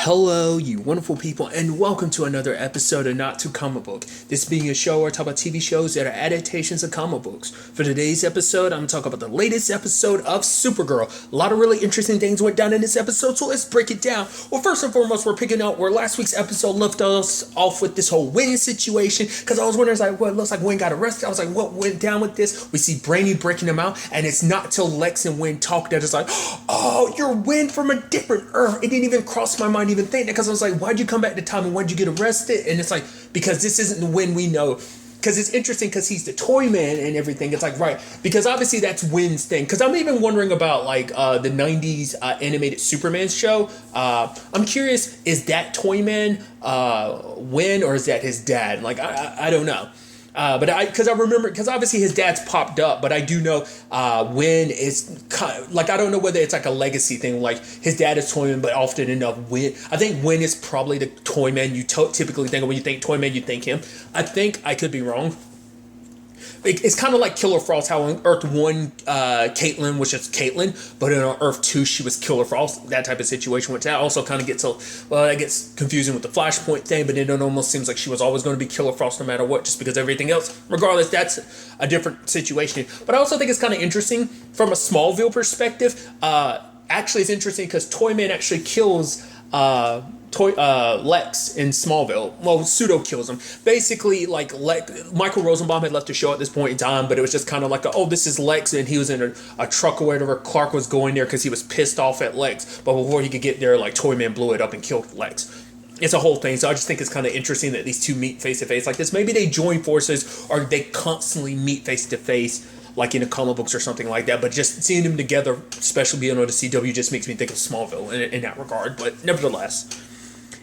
Hello, you wonderful people, and welcome to another episode of Not Too Comic Book. This being a show where I talk about TV shows that are adaptations of comic books. For today's episode, I'm talking about the latest episode of Supergirl. A lot of really interesting things went down in this episode, so let's break it down. Well, first and foremost, we're picking up where last week's episode left us off with this whole Wynn situation, because I was wondering, it looks like Wynn got arrested. I was like, what went down with this? We see Brainy breaking him out, and it's not till Lex and Wynn talk that it's like, oh, you're Wynn from a different Earth. It didn't even cross my mind even think that, because I was like, why'd you come back to time and why'd you get arrested? And it's like, because this isn't the Wynn we know. Because it's interesting because he's the toy man and everything. It's like, right, because obviously that's Wynn's thing. Because I'm even wondering about the 90s animated Superman show. I'm curious, is that toy man Wynn, or is that his dad? I don't know. But I remember, because obviously his dad's popped up, but I do know Wynn is kind of, I don't know whether it's like a legacy thing, like his dad is Toyman, but often enough Wynn, I think Wynn is probably the Toyman you typically think of. When you think Toyman, you think him. I think I could be wrong. It's kind of like Killer Frost, how on Earth 1, Caitlin was just Caitlin, but on Earth 2, she was Killer Frost, that type of situation, which that also kind of that gets confusing with the Flashpoint thing, but it almost seems like she was always going to be Killer Frost no matter what, just because everything else, regardless, that's a different situation. But I also think it's kind of interesting from a Smallville perspective. Actually, it's interesting because Toyman actually kills Lex in Smallville. Well, pseudo kills him. Basically, Michael Rosenbaum had left the show at this point in time, but it was just kind of like, this is Lex, and he was in a truck or whatever. Clark was going there because he was pissed off at Lex, but before he could get there, Toyman blew it up and killed Lex. It's a whole thing, so I just think it's kind of interesting that these two meet face to face like this. Maybe they join forces, or they constantly meet face to face, like in the comic books or something like that. But just seeing them together, especially being on the CW, just makes me think of Smallville in that regard. But nevertheless,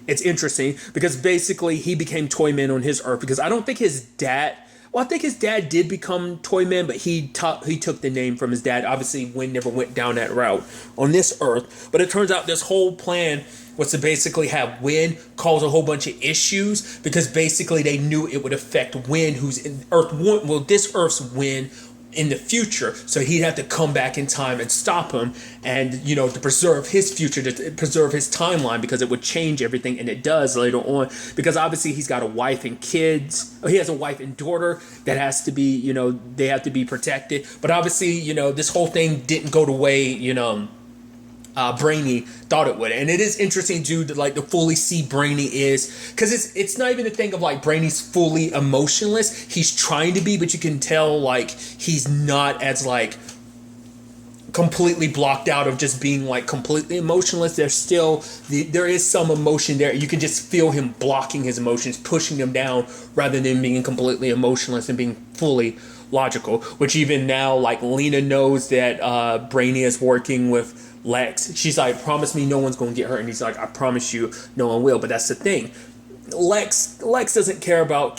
it's interesting because basically he became Toyman on his Earth, because I don't think his dad. Well, I think his dad did become Toyman, but he took the name from his dad. Obviously, Wynn never went down that route on this Earth. But it turns out this whole plan was to basically have Wynn cause a whole bunch of issues, because basically they knew it would affect Wynn, who's in Earth 1. Well, this Earth's Wynn in the future, so he'd have to come back in time and stop him, and to preserve his future, to preserve his timeline, because it would change everything, and it does later on, because obviously he's got a wife and kids. He has a wife and daughter that has to be, they have to be protected, but obviously, this whole thing didn't go the way, Brainy thought it would. And it is interesting to fully see Brainy is, because it's not even the thing of Brainy's fully emotionless. He's trying to be, but you can tell he's not as completely blocked out of just being completely emotionless. There is some emotion there. You can just feel him blocking his emotions, pushing them down, rather than being completely emotionless and being fully logical, which even now Lena knows that Brainy is working with Lex. She's like, promise me no one's gonna get hurt, and he's like, I promise you no one will. But that's the thing, Lex doesn't care about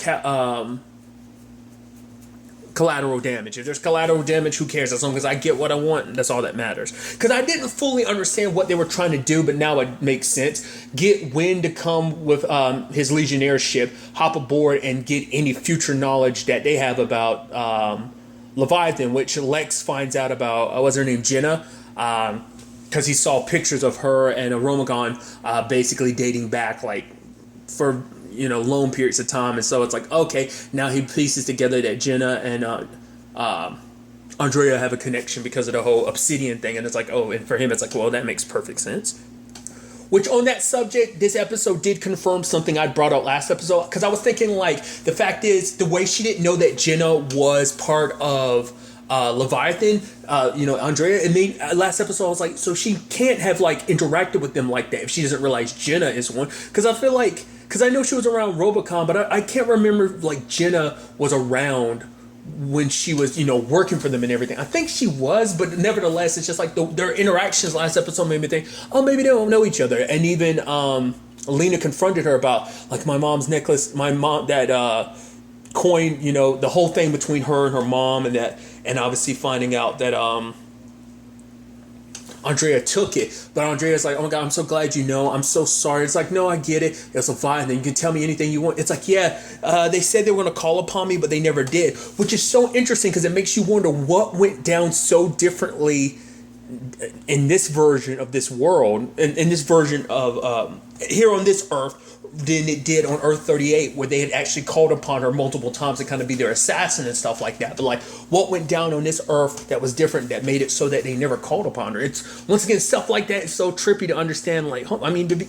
collateral damage. If there's collateral damage, who cares? As long as I get what I want, that's all that matters. Because I didn't fully understand what they were trying to do, but now it makes sense. Get Wynn to come with his Legionnaire ship, hop aboard, and get any future knowledge that they have about Leviathan, which Lex finds out about. What's her name? Jenna. Because he saw pictures of her and Romagon basically dating back for long periods of time, and so it's okay, now he pieces together that Jenna and Andrea have a connection because of the whole obsidian thing, and it's and for him it's well, that makes perfect sense. Which, on that subject, this episode did confirm something I brought up last episode, because I was thinking the fact is, the way she didn't know that Jenna was part of Leviathan, Andrea, it made last episode I was so she can't have interacted with them like that if she doesn't realize Jenna is one. Because I feel because I know she was around Robocon, but I can't remember Jenna was around when she was working for them and everything. I think she was, but nevertheless, it's just their interactions last episode made me think, oh, maybe they don't know each other. And even Lena confronted her about my mom's necklace, my mom that coin, the whole thing between her and her mom, and obviously finding out that Andrea took it, but Andrea's oh my god, I'm so glad I'm so sorry. It's no, I get it. It's fine, then you can tell me anything you want. It's they said they were going to call upon me, but they never did, which is so interesting, because it makes you wonder what went down so differently in this version of this world, in this version of here on this Earth, than it did on Earth 38, where they had actually called upon her multiple times to kind of be their assassin and stuff like that. But like, what went down on this Earth that was different, that made it so that they never called upon her? It's, once again, stuff like that is so trippy to understand. Like, I mean, to be,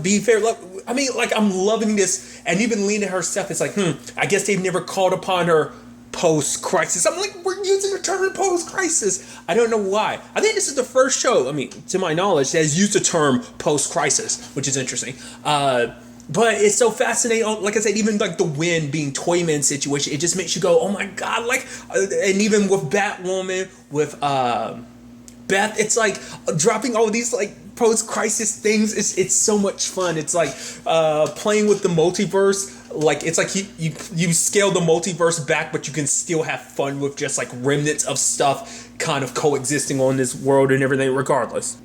be fair. Like, I mean, like, I'm loving this, and even Lena herself is like, I guess they've never called upon her post-crisis. I'm like, we're using the term post-crisis. I don't know why. I think this is the first show, I mean, to my knowledge, that has used the term post-crisis, which is interesting. But it's so fascinating. Like I said, even like the Winn being Toyman situation, it just makes you go, oh my God. Like, and even with Batwoman, with Beth, it's like dropping all of these like post-crisis things. It's so much fun. It's like playing with the multiverse. Like, it's like you scale the multiverse back, but you can still have fun with just like remnants of stuff kind of coexisting on this world and everything regardless.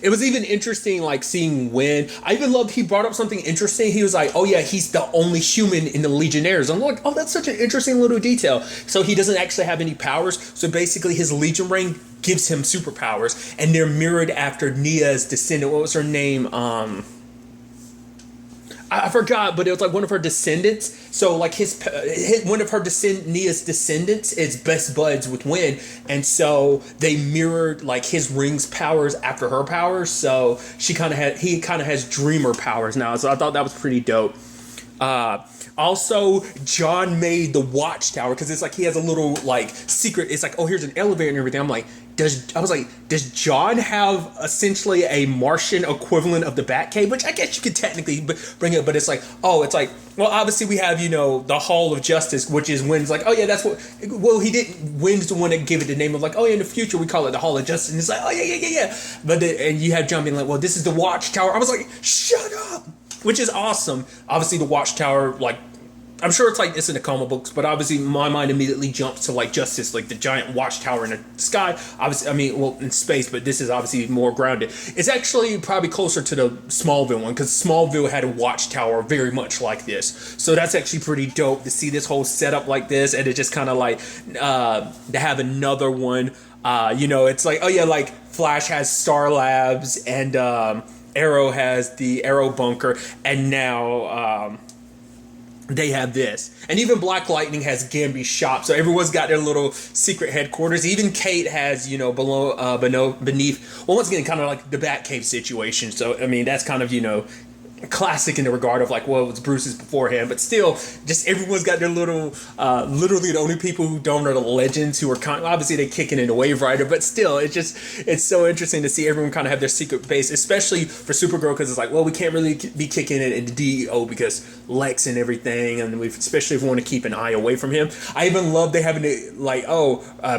It was even interesting, like, seeing Winn. I even loved, he brought up something interesting. He was like, oh yeah, he's the only human in the Legionnaires. I'm like, oh, that's such an interesting little detail. So he doesn't actually have any powers. So basically his Legion ring gives him superpowers, and they're mirrored after Nia's descendant. What was her name? I forgot, but it was like one of her descendants. So like one of her Nia's descendants is best buds with Winn, and so they mirrored like his ring's powers after her powers. So he kind of has dreamer powers now. So I thought that was pretty dope. Also, John made the watchtower, because it's like he has a little like secret. It's like, oh, here's an elevator and everything. I'm like, does John have essentially a Martian equivalent of the Batcave? Which I guess you could technically bring it, but it's like, well, obviously we have, the Hall of Justice, which is Winn's like, oh yeah, that's what, well, he didn't, Winn's the one that gave it the name of like, oh yeah, in the future we call it the Hall of Justice, and it's like, oh yeah. But and you have John being like, well, this is the watchtower. I was like, shut up. Which is awesome. Obviously, the watchtower, like, I'm sure it's in the comic books, but obviously my mind immediately jumps to like Justice, like the giant watchtower in the sky. Obviously, in space, but this is obviously more grounded. It's actually probably closer to the Smallville one, because Smallville had a watchtower very much like this. So that's actually pretty dope to see this whole setup like this, and it just kind of like to have another one. It's like, oh yeah, like Flash has Star Labs, and Arrow has the Arrow bunker, and now they have this. And even Black Lightning has Gambi's shop, so everyone's got their little secret headquarters. Even Kate has, beneath, well, once again, kind of like the Batcave situation. So, I mean, that's kind of, classic in the regard of like, well, it was Bruce's beforehand, but still, just everyone's got their little, literally the only people who don't are the legends, who are obviously they kicking in a Wave Rider, but still, it's so interesting to see everyone kind of have their secret base, especially for Supergirl, because it's like, well, we can't really be kicking it in the DEO because Lex and everything, and especially if we want to keep an eye away from him. I even love they having to like,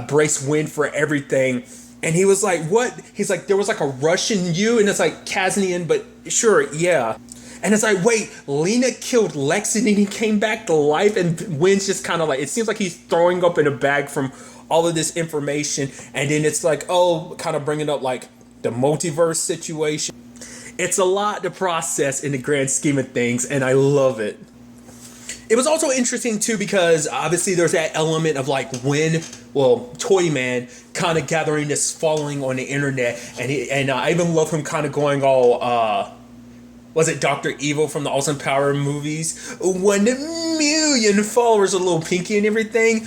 brace Winn for everything. And he was like, what? He's like, there was like a Russian U, and it's like Kaznian, but sure, yeah. And it's like, wait, Lena killed Lex and then he came back to life, and Winn's just kind of like, it seems like he's throwing up in a bag from all of this information, and then it's like, oh, kind of bringing up like the multiverse situation. It's a lot to process in the grand scheme of things, and I love it. It was also interesting too, because obviously there's that element of like Toyman kind of gathering this following on the internet, and I even love him kind of going all was it Dr. Evil from the Austin Power movies? 1 million followers, a little pinky and everything.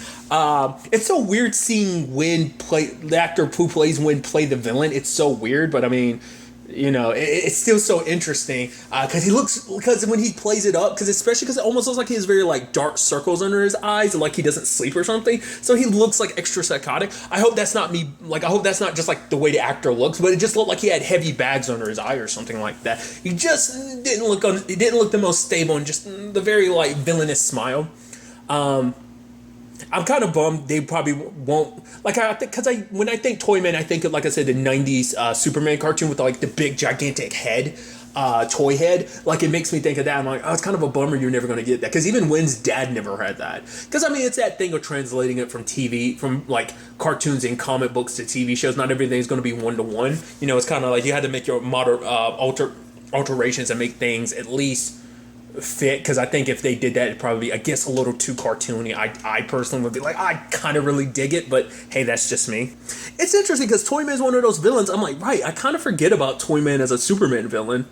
It's so weird seeing Winn play, the actor who plays Winn play the villain. It's so weird, but I mean, it's still so interesting, because when he plays it up, especially because it almost looks like he has very like dark circles under his eyes, and like he doesn't sleep or something, so he looks like extra psychotic. I hope that's not just like the way the actor looks, but it just looked like he had heavy bags under his eye or something like that. He just didn't look the most stable, and just the very like villainous smile. I'm kind of bummed they probably won't, like, I think, because when I think Toyman, I think of, like I said, the 90s Superman cartoon with like the big gigantic head, toy head. Like, it makes me think of that. I'm like, oh, it's kind of a bummer you're never going to get that, because even Winn's dad never had that. Because I mean, it's that thing of translating it from TV, from like cartoons and comic books to TV shows. Not everything's going to be one-to-one. It's kind of like you had to make your alterations and make things at least fit, because I think if they did that, it'd probably be, I guess, a little too cartoony. I personally would be like, I kind of really dig it, but hey, that's just me. It's interesting because Toyman is one of those villains. I'm like, right, I kind of forget about Toyman as a Superman villain.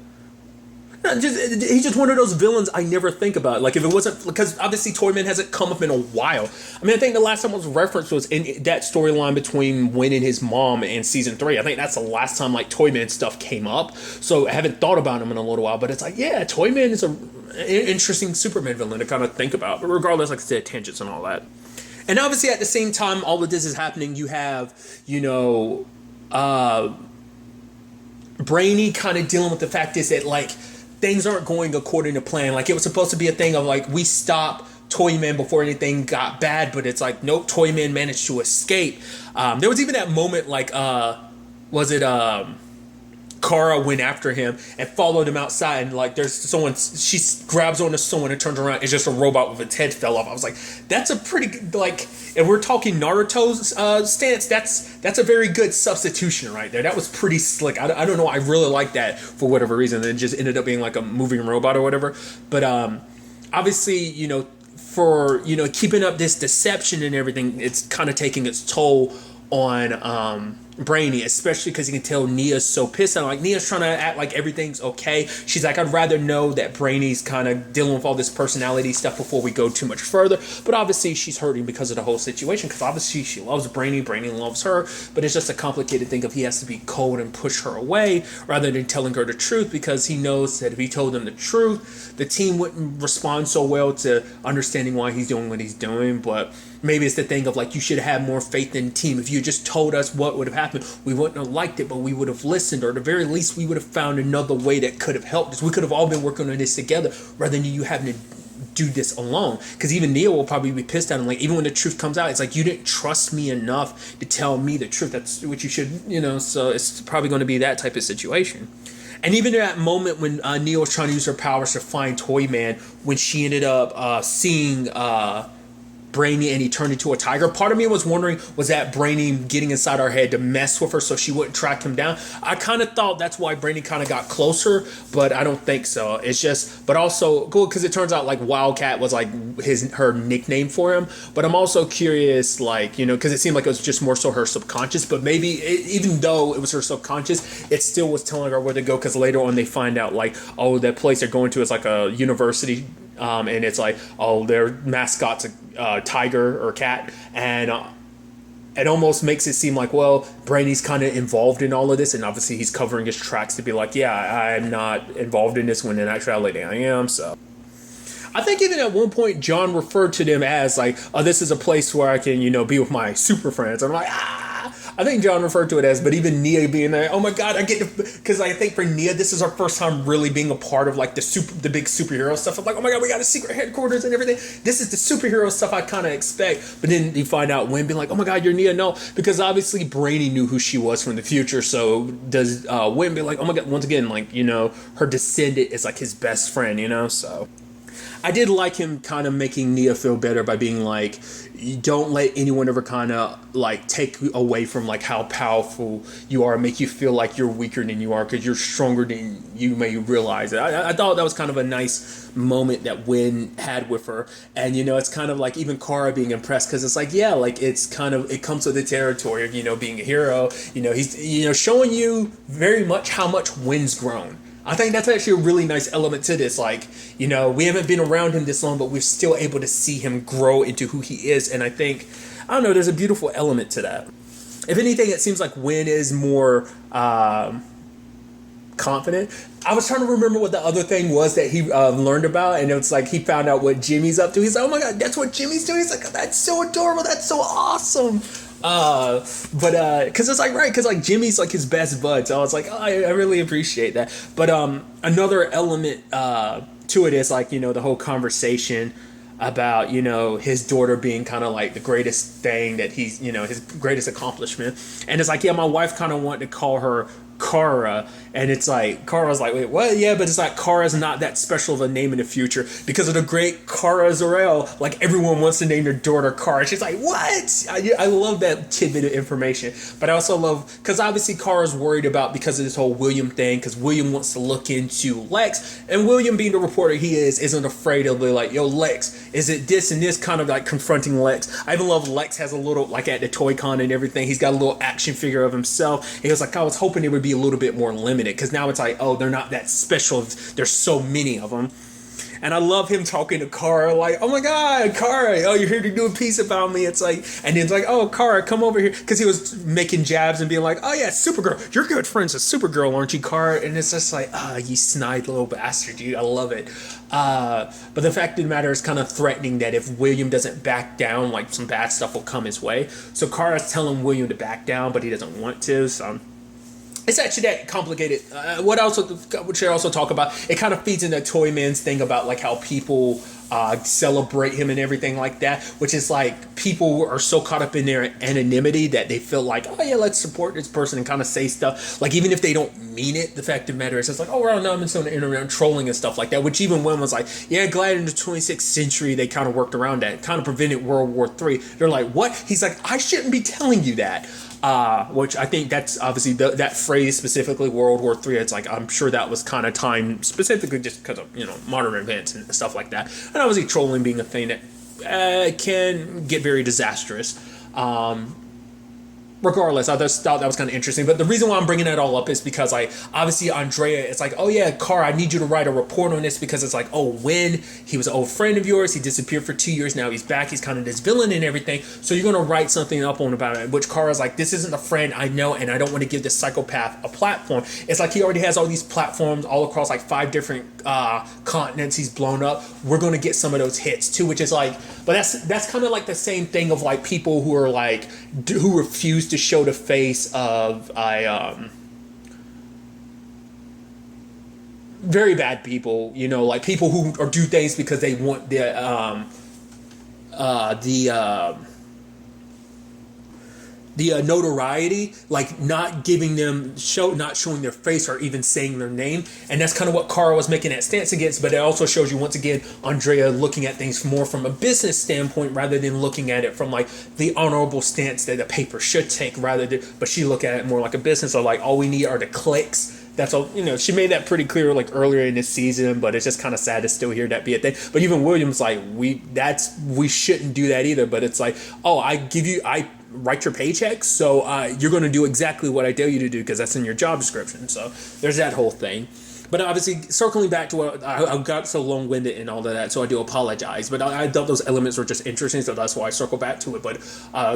He's just one of those villains I never think about. Like, if it wasn't, because obviously Toyman hasn't come up in a while. I mean, I think the last time it was referenced was in that storyline between Winn and his mom in season 3. I think that's the last time like Toyman stuff came up. So I haven't thought about him in a little while. But it's like, yeah, Toyman is an interesting Superman villain to kind of think about. But regardless, like I said, tangents and all that. And obviously at the same time all of this is happening, you have, Brainy kind of dealing with the fact is that like things aren't going according to plan. Like, it was supposed to be a thing of like, we stop Toyman before anything got bad, but it's like, nope, Toyman managed to escape. There was even that moment like, Kara went after him and followed him outside, and like there's someone, she grabs onto someone and turns around, it's just a robot with its head fell off. I was like, that's a pretty, like, and we're talking Naruto's stance, that's a very good substitution right there. That was pretty slick. I don't know, I really like that for whatever reason. It just ended up being like a moving robot or whatever. But obviously, for keeping up this deception and everything, it's kind of taking its toll on Brainy, especially because you can tell Nia's so pissed. And like, Nia's trying to act like everything's okay. She's like, I'd rather know that Brainy's kind of dealing with all this personality stuff before we go too much further. But obviously she's hurting because of the whole situation, because obviously she loves Brainy loves her, but it's just a complicated thing of he has to be cold and push her away rather than telling her the truth, because he knows that if he told them the truth, the team wouldn't respond so well to understanding why he's doing what he's doing. But maybe it's the thing of like, you should have more faith in the team. If you just told us what would have happened, we wouldn't have liked it, but we would have listened, or at the very least we would have found another way that could have helped us. We could have all been working on this together rather than you having to do this alone. Because even Nia will probably be pissed at him. Like, even when the truth comes out, it's like, you didn't trust me enough to tell me the truth. That's what you should, so it's probably going to be that type of situation. And even in that moment when Nia was trying to use her powers to find Toyman, when she ended up seeing Brainy and he turned into a tiger, part of me was wondering, was that Brainy getting inside our head to mess with her so she wouldn't track him down? I kind of thought that's why Brainy kind of got closer, but I don't think so. It's just, but also cool because it turns out like Wildcat was like her nickname for him. But I'm also curious, like, because it seemed like it was just more so her subconscious, but maybe even though it was her subconscious, it still was telling her where to go, because later on they find out like, oh, that place they're going to is like a university. And it's like, oh, their mascot's a tiger or cat, and it almost makes it seem like, well, Brainy's kind of involved in all of this, and obviously he's covering his tracks to be like, yeah, I'm not involved in this, when in actuality I am. So I think even at one point John referred to them as like, oh, this is a place where I can, be with my super friends. I'm like, I think John referred to it as, but even Nia being there, oh my god, I get to, because I think for Nia, this is our first time really being a part of like the big superhero stuff. I'm like, oh my god, we got a secret headquarters and everything. This is the superhero stuff I kind of expect. But then you find out Winn being like, oh my god, you're Nia. No, because obviously Brainy knew who she was from the future. So does Winn be like, oh my god, once again, like, her descendant is like his best friend, so I did like him kind of making Nia feel better by being like, you don't let anyone ever kind of like take away from like how powerful you are and make you feel like you're weaker than you are, because you're stronger than you may realize. I thought that was kind of a nice moment that Winn had with her. And it's kind of like even Kara being impressed, because it's like, yeah, like it's kind of, it comes with the territory of being a hero. He's showing you very much how much Winn's grown. I think that's actually a really nice element to this. Like, we haven't been around him this long, but we're still able to see him grow into who he is. And I think, I don't know, there's a beautiful element to that. If anything, it seems like Winn is more confident. I was trying to remember what the other thing was that he learned about, and it's like he found out what Jimmy's up to. He's like, oh my god, that's what Jimmy's doing? He's like, that's so adorable, that's so awesome. Because it's like, right, because like Jimmy's like his best bud, so I was like, oh, I really appreciate that. But another element to it is like, the whole conversation about his daughter being kind of like the greatest thing that he's his greatest accomplishment. And it's like, yeah, my wife kind of wanted to call her Kara, and it's like Kara's like, wait, what? Yeah, but it's like Kara's not that special of a name in the future because of the great Kara Zor-El. Like everyone wants to name their daughter Kara. She's like, what? I love that tidbit of information, but I also love because obviously Kara's worried about because of this whole William thing, because William wants to look into Lex, and William, being the reporter he isn't afraid to be like, yo, Lex, is it this and this, kind of like confronting Lex. I even love Lex has a little, like at the Toy Con and everything, he's got a little action figure of himself. And he was like, I was hoping it would be a little bit more limited, because now it's like, oh, they're not that special, there's so many of them. And I love him talking to Kara, like, oh my God, Kara, oh, you're here to do a piece about me. It's like, and then it's like, oh, Kara, come over here. Because he was making jabs and being like, oh yeah, Supergirl, you're good friends with Supergirl, aren't you, Kara? And it's just like, ah, you snide little bastard, dude. I love it. But the fact of the matter is kind of threatening that if William doesn't back down, like some bad stuff will come his way. So Kara's telling William to back down, but he doesn't want to, so... It's actually that complicated. Which I also talk about, it kind of feeds into Toy Man's thing about like how people celebrate him and everything like that, which is like people are so caught up in their anonymity that they feel like, oh yeah, let's support this person and kind of say stuff. Like even if they don't mean it, the fact of the matter is it's like, oh, well, no, I'm on the internet trolling and stuff like that, which even when was like, yeah, glad in the 26th century they kind of worked around that, kind of prevented World War III. They're like, what? He's like, I shouldn't be telling you that. Which I think that's obviously that phrase specifically, World War III. It's like I'm sure that was kind of timed specifically just because of modern events and stuff like that. And obviously trolling being a thing that can get very disastrous. Regardless, I just thought that was kind of interesting. But the reason why I'm bringing that all up is because, like, obviously Andrea, it's like, oh yeah, Kara, I need you to write a report on this, because it's like, oh, when he was an old friend of yours, he disappeared for 2 years, now he's back, he's kind of this villain and everything, so you're going to write something up on about it, which Kara's like, this isn't a friend I know, and I don't want to give this psychopath a platform. It's like he already has all these platforms all across like 5 different continents he's blown up. We're going to get some of those hits too, which is like, but that's kind of like the same thing of like people who are like, who refuse to show the face of very bad people, like people who or do things because they want the notoriety, like not giving them not showing their face or even saying their name. And that's kind of what Kara was making that stance against. But it also shows you once again Andrea looking at things more from a business standpoint rather than looking at it from like the honorable stance that the paper should take, but she look at it more like a business of like, all we need are the clicks. That's all, she made that pretty clear like earlier in this season, but it's just kind of sad to still hear that be a thing. But even William's like, we shouldn't do that either. But it's like, oh, I write your paychecks, so you're going to do exactly what I tell you to do because that's in your job description. So there's that whole thing. But obviously, circling back to what I got so long-winded and all of that, so I do apologize. But I thought those elements were just interesting, so that's why I circle back to it. But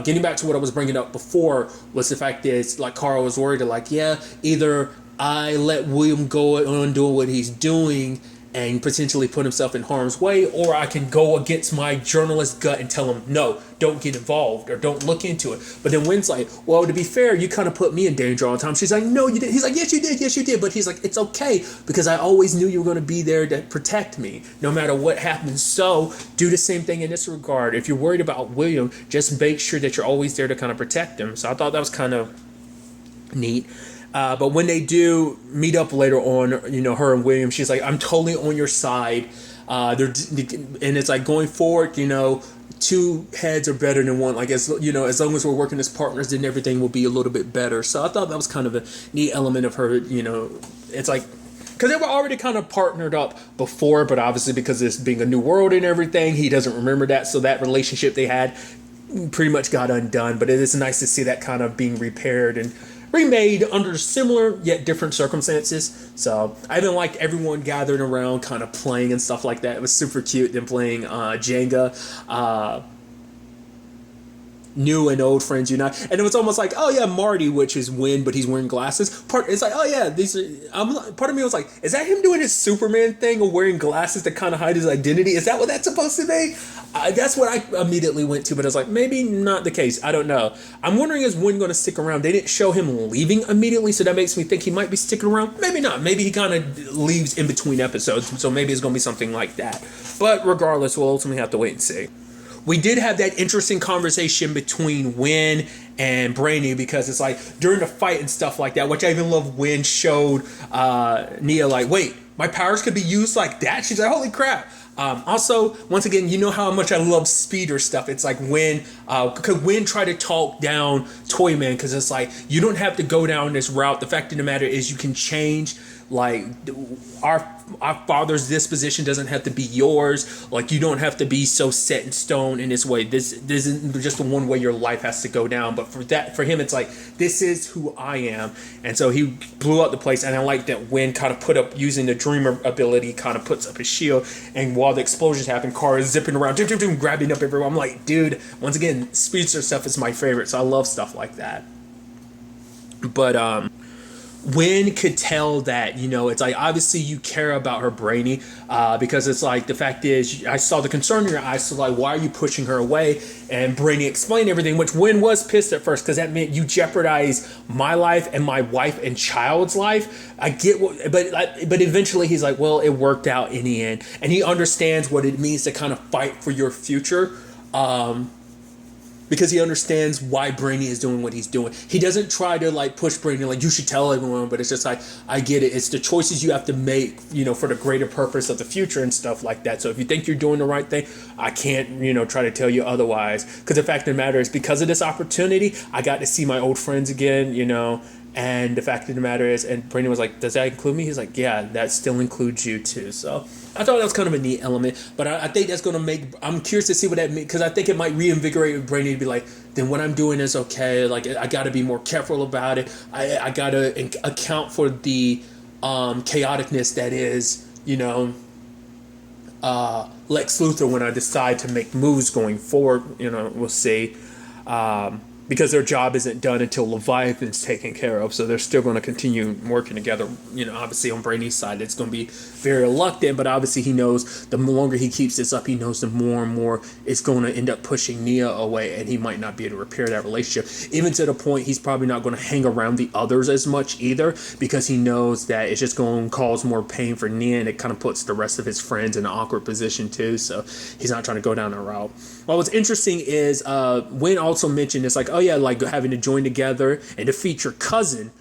getting back to what I was bringing up before was the fact that like Carl was worried, like, yeah, either I let William go on doing what he's doing and potentially put himself in harm's way, or I can go against my journalist gut and tell him, no, don't get involved or don't look into it. But then Wynn's like, well, to be fair, you kind of put me in danger all the time. She's like, no, you didn't. He's like, yes, you did. But he's like, it's okay because I always knew you were going to be there to protect me no matter what happens. So do the same thing in this regard. If you're worried about William, just make sure that you're always there to kind of protect him. So I thought that was kind of neat. But when they do meet up later on, her and William, she's like, I'm totally on your side. And it's like going forward, two heads are better than one. Like, as long as we're working as partners, then everything will be a little bit better. So I thought that was kind of a neat element of her, it's like, because they were already kind of partnered up before, but obviously because this being a new world and everything, he doesn't remember that. So that relationship they had pretty much got undone. But it is nice to see that kind of being repaired and remade under similar yet different circumstances. So I even liked everyone gathered around kind of playing and stuff like that. It was super cute. Them playing Jenga, new and old friends unite. And it was almost like, oh yeah, Marty, which is Wynn, but he's wearing glasses. It's like, oh yeah, part of me was like, is that him doing his Superman thing of wearing glasses to kind of hide his identity? Is that what that's supposed to be? That's what I immediately went to, but I was like, maybe not the case. I don't know. I'm wondering, is Wynn going to stick around? They didn't show him leaving immediately, so that makes me think he might be sticking around. Maybe not. Maybe he kind of leaves in between episodes, so maybe it's going to be something like that. But regardless, we'll ultimately have to wait and see. we did have that interesting conversation between Win and Brainy, because it's like during the fight and stuff like that, which I even love. Win showed Nia like, wait, my powers could be used like that. She's like, holy crap. Also, once again, you know how much I love speeder stuff. It's like when Win tried to talk down Toyman, because it's like, you don't have to go down this route. The fact of the matter is, you can change. Like, our father's disposition doesn't have to be yours. Like, you don't have to be so set in stone in this way. This isn't just the one way your life has to go down. But for him, it's like, this is who I am. And so he blew up the place. And I like that Win kind of put up, using the Dreamer ability, kind of puts up his shield. And while the explosions happen, Kara is zipping around, grabbing up everyone. I'm like, dude, once again, speedster stuff is my favorite. So I love stuff like that. But Win could tell that, you know, it's like, obviously you care about her, Brainy, because it's like, the fact is, I saw the concern in your eyes, so like, why are you pushing her away? And Brainy explained everything, which Win was pissed at first, because that meant you jeopardize my life and my wife and child's life. I get what, but eventually he's like, well, it worked out in the end, and he understands what it means to kind of fight for your future. Because he understands why Brainy is doing what he's doing. He doesn't try to like push Brainy like, you should tell everyone, but it's just like, I get it. It's the choices you have to make, you know, for the greater purpose of the future and stuff like that. So if you think you're doing the right thing, I can't, you know, try to tell you otherwise. Because the fact of the matter is, because of this opportunity, I got to see my old friends again, you know. And the fact of the matter is, and Brandon was like, does that include me? He's like, yeah, that still includes you too. So I thought that was kind of a neat element, but I think that's going to make, I'm curious to see what that means, because I think it might reinvigorate Brandon to be like, then what I'm doing is okay. Like, I got to be more careful about it. I got to account for the chaoticness that is, you know, Lex Luthor when I decide to make moves going forward. You know, we'll see. Because their job isn't done until Leviathan's taken care of, so they're still going to continue working together. You know, obviously on Brady's side, it's going to be very reluctant, but obviously he knows the longer he keeps this up, he knows the more and more it's going to end up pushing Nia away, and he might not be able to repair that relationship. Even to the point, he's probably not going to hang around the others as much either, because he knows that it's just going to cause more pain for Nia, and it kind of puts the rest of his friends in an awkward position too, so he's not trying to go down that route. Well, what's interesting is Wynn also mentioned it's like, oh yeah, like having to join together and defeat your cousin,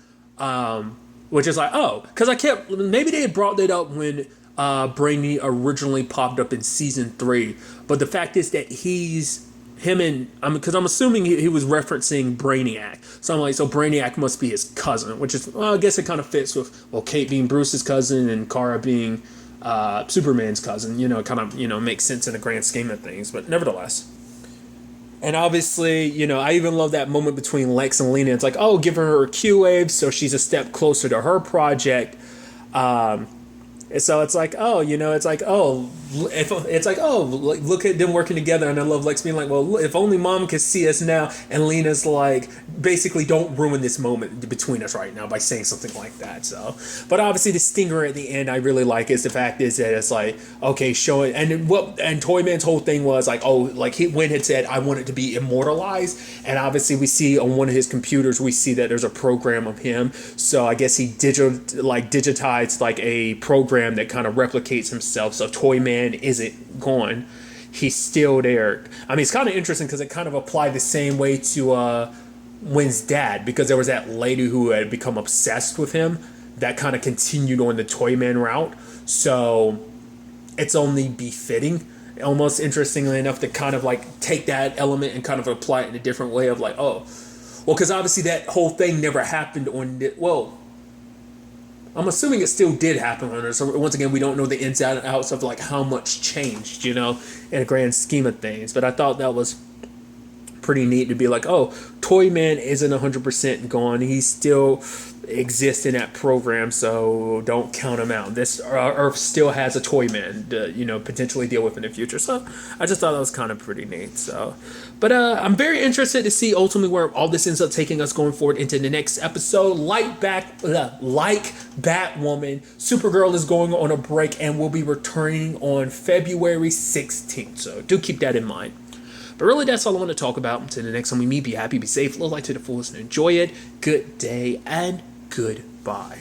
which is like, oh, because maybe they had brought that up when Brainy originally popped up in season 3, but the fact is that because I'm assuming he was referencing Brainiac, so I'm like, so Brainiac must be his cousin, which is, well, I guess it kind of fits with, well, Kate being Bruce's cousin and Kara being Superman's cousin, you know, it kind of, you know, makes sense in the grand scheme of things, but nevertheless. And obviously, you know, I even love that moment between Lex and Lena. It's like, oh, give her Q-Wave so she's a step closer to her project. So it's like, oh, you know, it's like, oh, look at them working together. And I love Lex being like, well, if only Mom could see us now. And Lena's like, basically, don't ruin this moment between us right now by saying something like that. So, but obviously the stinger at the end I really like is the fact is that it's like, okay, show it. And Toyman's whole thing was like, oh, like Wynn had said, I want it to be immortalized. And obviously we see on one of his computers, we see that there's a program of him. So I guess he digitized like a program that kind of replicates himself, so Toyman isn't gone, he's still there. I mean, it's kind of interesting because it kind of applied the same way to Wynn's dad, because there was that lady who had become obsessed with him that kind of continued on the Toyman route, so it's only befitting, almost interestingly enough, to kind of like take that element and kind of apply it in a different way of like, oh, well, because obviously that whole thing never happened on I'm assuming it still did happen on her. So once again, we don't know the ins and outs of like how much changed, you know, in a grand scheme of things. But I thought that was pretty neat to be like, oh, Toyman isn't 100% gone. He still exists in that program, so don't count him out. This Earth still has a Toyman to, you know, potentially deal with in the future. So I just thought that was kind of pretty neat. So, but I'm very interested to see ultimately where all this ends up taking us going forward into the next episode. Like Batwoman, Supergirl is going on a break and will be returning on February 16th. So do keep that in mind. But really, that's all I want to talk about. Until the next time we meet, be happy, be safe, live life to the fullest, and enjoy it. Good day and goodbye.